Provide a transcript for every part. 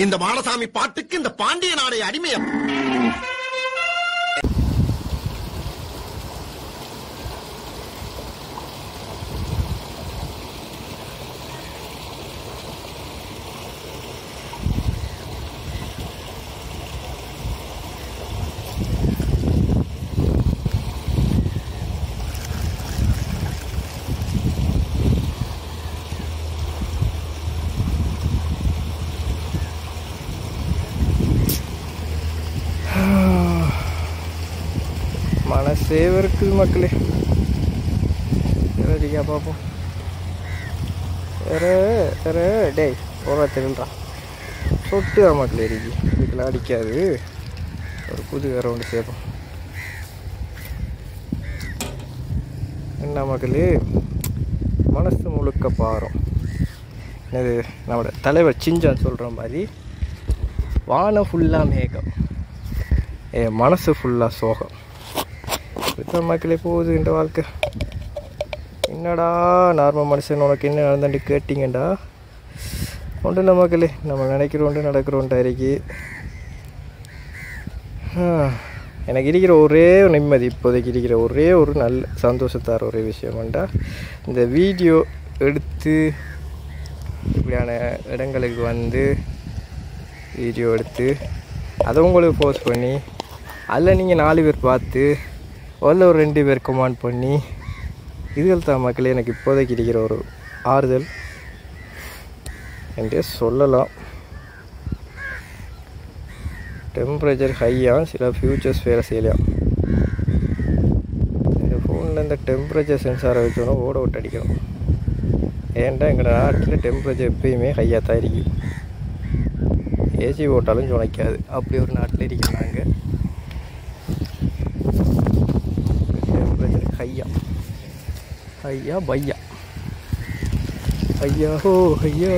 இந்த மாடசாமி பாட்டுக்கு இந்த பாண்டிய நாடே அடிமையா. மனசே இருக்குது மக்களே. சரிக்கா பார்ப்போம். வேற டேய் போகிறா தெரியுன்றா சொட்டு மக்களே இருக்கு. இதுக்கெல்லாம் அடிக்காது. ஒரு புது வேற ஒன்று சேர்ப்போம். என்ன மக்களே, மனசு முழுக்க பாரம். இது நம்மளோட தலைவர் சிஞ்சான் சொல்கிற மாதிரி வானம் ஃபுல்லாக மேகம், என் மனசு ஃபுல்லாக சோகம். இப்படித்தான் மக்களே போகுது இந்த வாழ்க்கை. என்னடா நார்மல் மனுஷன் உனக்கு என்ன நடந்துட்டு கேட்டிங்கண்டா, ஒன்றும் இல்லை மக்களே, நம்ம நினைக்கிறோண்டு நடக்கிறோண்டா இருக்கு. எனக்கு இருக்கிற ஒரே நிம்மதி, இப்போதைக்கு இருக்கிற ஒரே ஒரு நல்ல சந்தோஷத்தார் ஒரே விஷயம்டா, இந்த வீடியோ எடுத்து இப்படியான இடங்களுக்கு வந்து வீடியோ எடுத்து அதை உங்களுக்கு போஸ்ட் பண்ணி அதில் நீங்கள் 4 பேர் பார்த்து அதில் ஒரு 2 பேர் கமெண்ட் பண்ணி, இதுகள் தான் மக்களே எனக்கு இப்போதைக்கு இருக்கிற ஒரு ஆறுதல் என்றே சொல்லலாம். டெம்பரேச்சர் ஹையாக சில ஃபியூச்சர்ஸ் வேறு செய்யலாம். இந்த ஃபோனில் இந்த டெம்பரேச்சர் சென்சாரை வச்சோன்னா ஓட விட்டு அடிக்கணும். ஏன்டா எங்கள் நாட்டில் டெம்பரேச்சர் எப்பயுமே ஹையாக தான் இருக்குது. ஏசி போட்டாலும் சுனைக்காது, அப்படி ஒரு நாட்டில் இருக்கிறாங்க. டெம்பரேச்சர் ஐயா பையா ஐயா ஹோ ஐயா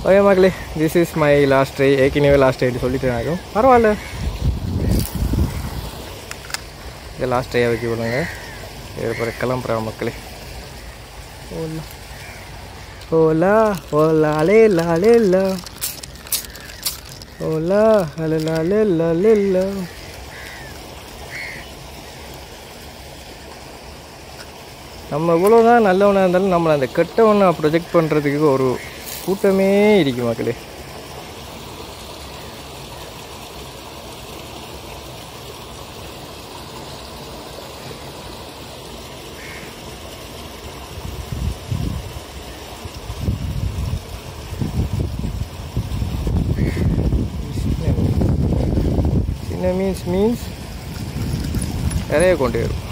ஓகே மக்களே, this is my last try. ஏற்கனவே லாஸ்ட் ட்ரை சொல்லிட்டு ஆகும், பரவாயில்ல. இதை லாஸ்ட் ட்ரையாக வச்சு விடுங்க. வேறு கிளம்புறேன் மக்களே. ஓலா ஓலா லே லா லே லா ஓலா லா லே லா லே லா. நம்ம இவ்வளோதான் நல்லவனாக இருந்தாலும் நம்மளை அந்த கெட்டவனை ப்ரொஜெக்ட் பண்ணுறதுக்கு ஒரு கூட்டமே இருக்கு மக்களே. சின்ன மீன்ஸ் நிறைய கொண்டு வரும்.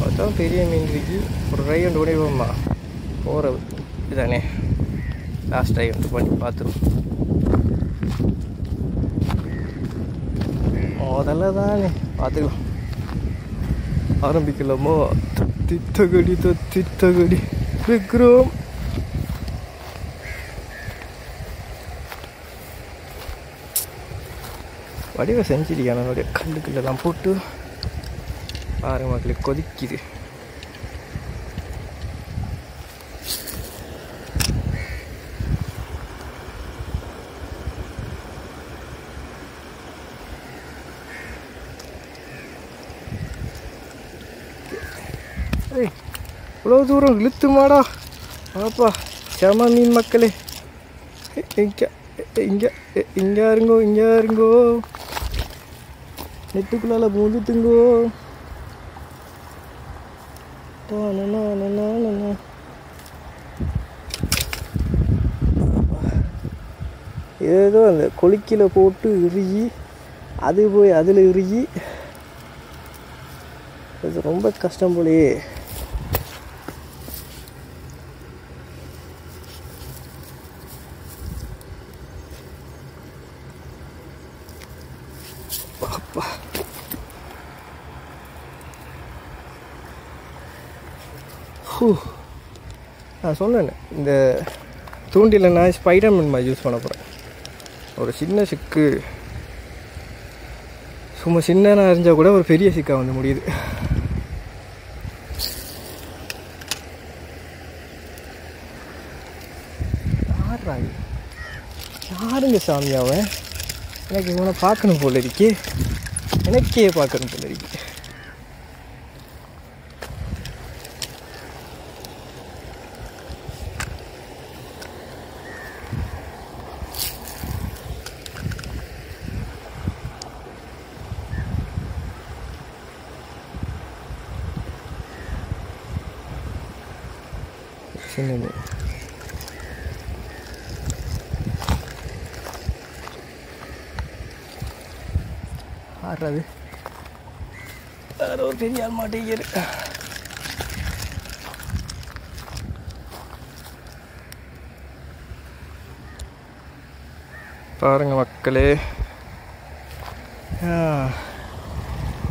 அதுதான் பெரிய மீன் இருக்கு. ஒரு ட்ரை ஒன்று உடைவோம்மா போகிற இதுதானே, லாஸ்ட் ட்ரை வந்து பண்ணி பார்த்துருவோம். முதல்ல தானே பார்த்துக்கலாம். ஆரம்பிக்கலாமோ? தித்தகடி விக்ரம். வடிவ செஞ்சிருக்கான என்னுடைய கல்லுக்குள்ளெல்லாம் போட்டு பாருங்க மக்களே, கொதிக்குது. இவ்வளோ தூரம் இழுத்து மாடா பாப்பா, செம மீன் மக்களே. இங்கே இருங்கோ, நெட்டுக்குள்ளால பூந்துட்டுங்கோ. ஏதோ அந்த கொளிக்கில் போட்டு இறுகி அது போய் அதில் இறுகி, அது ரொம்ப கஷ்டம் போலையே. நான் சொன்னேன், இந்த தூண்டில் நான் ஸ்பைடர்மேன் மாதிரி யூஸ் பண்ண போகிறேன். ஒரு சின்ன சிக்கு சும்மா சின்னனா இருந்தால் கூட ஒரு பெரிய சிக்கா வந்து முடியுது. யாராங்க யாருங்க சாமி அவன்? எனக்கு இவனை பார்க்கணும் போல இருக்கே, எனக்கே பார்க்கணும் போல இருக்கு. சின்னது ஆடுறது வேற ஒரு பெரிய ஆள் மாட்டேங்குது. பாருங்க மக்களே,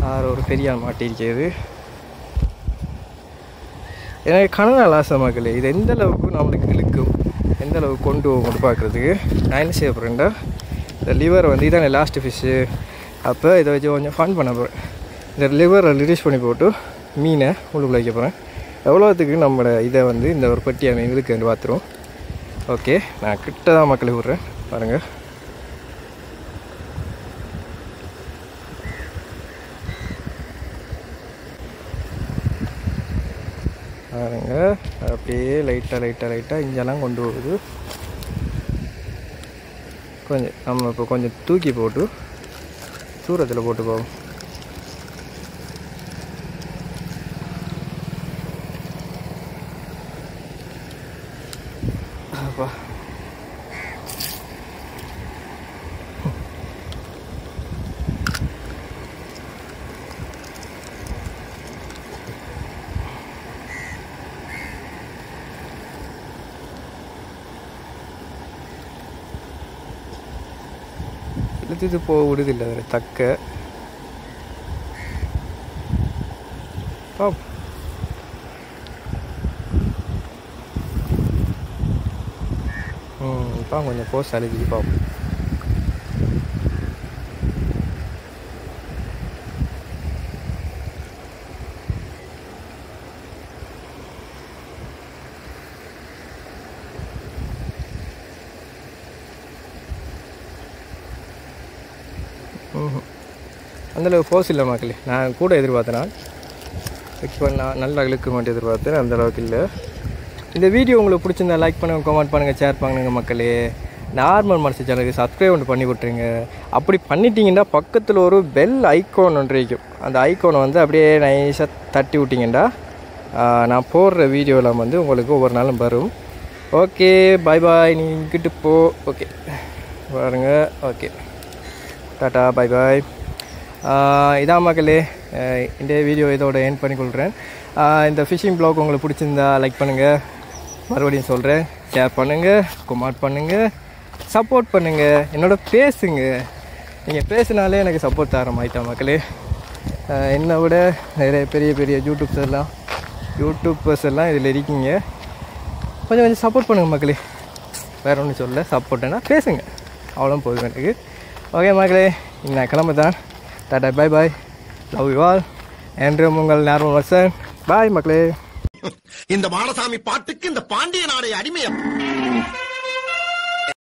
யார் ஒரு பெரிய ஆள் மாட்டிருக்கிறது. எனக்கு கனவு ஆசை மக்களே, இது எந்த அளவுக்கு நம்மளுக்கு இழுக்கும், எந்த அளவுக்கு கொண்டு போகும் பார்க்குறதுக்கு. நான் என்ன செய்ய போகிறேன்டா, இந்த லிவரை வந்து இதான் லாஸ்ட்டு ஃபிஷ்ஷு. அப்போ இதை வச்சு கொஞ்சம் ஃபன் பண்ண போகிறேன். இந்த லிவரை ரிலீஸ் பண்ணி போட்டு மீனை உள்ளுக்குள்ள வைக்க போகிறேன். எவ்வளோத்துக்கு நம்மளோட இதை வந்து இந்த ஒரு பட்டியை மீன் இதுக்கு பார்த்துருவோம். ஓகே, நான் கிட்ட தான் மக்களை விட்றேன் பாருங்கள். பாருங்க, அப்படியே லைட்டாக இங்கெல்லாம் கொண்டு போகுது. கொஞ்சம் நம்ம இப்போ கொஞ்சம் தூக்கி போட்டு தூரத்தில் போட்டு போவோம். அப்பா இழுத்துட்டு போக விடுதில்லை வேறு தக்க. இப்போ கொஞ்சம் போஸ்ட் அழுதி பார்ப்போம். அந்தளவுக்கு ஃபோர்ஸ் இல்லை மக்களே, நான் கூட எதிர்பார்த்தேன். இப்போ நான் நல்லா இழுக்க மாட்டேன் எதிர்பார்த்தேன், அந்தளவுக்கு இல்லை. இந்த வீடியோ உங்களுக்கு பிடிச்சிருந்தா லைக் பண்ணுங்கள், கமெண்ட் பண்ணுங்கள், ஷேர் பண்ணுங்க மக்களே. நார்மல் மனசு சேனலுக்கு சப்ஸ்கிரைப் ஒன்று பண்ணி விட்ருங்க. அப்படி பண்ணிட்டீங்கன்னா பக்கத்தில் ஒரு பெல் ஐக்கோன் ஒன்று இருக்கும். அந்த ஐக்கோனை வந்து அப்படியே நைஸாக தட்டி விட்டிங்கன்னா நான் போடுற வீடியோவில் வந்து உங்களுக்கு ஒவ்வொரு நாளும் வரும். ஓகே, பாய் பாய், நீ இங்கிட்டு போ. ஓகே பாருங்க, ஓகே, டாட்டா, பாய் பாய். இதான் மக்களே, இந்த வீடியோ இதோட எண்ட் பண்ணிக்கொள்கிறேன். இந்த ஃபிஷிங் ப்ளாக் உங்களுக்கு பிடிச்சிருந்தா லைக் பண்ணுங்கள், மறுபடியும் சொல்கிறேன், ஷேர் பண்ணுங்கள், கமெண்ட் பண்ணுங்கள், சப்போர்ட் பண்ணுங்கள், என்னோட பேசுங்க. நீங்கள் பேசினாலே எனக்கு சப்போர்ட் தர மாட்டா மக்களே. என்னை விட நிறைய பெரிய பெரிய யூடியூப்பர்ஸ் எல்லாம் இதில் இருக்கீங்க. கொஞ்சம் சப்போர்ட் பண்ணுங்கள் மக்களே. வேறு ஒன்றும் சொல்ல, சப்போர்ட்டுன்னா பேசுங்க, அவ்வளோ போதும் எனக்கு. ஓகே மக்களே, நான் கிளம்பு தான். டாடா, பாய் பாய், லவ் யூ ஆல். என்றும் உங்கள் நார்மல் பர்சன். பாய் மக்களே. இந்த மாடசாமி பாட்டுக்கு இந்த பாண்டிய நாடே அடிமையா.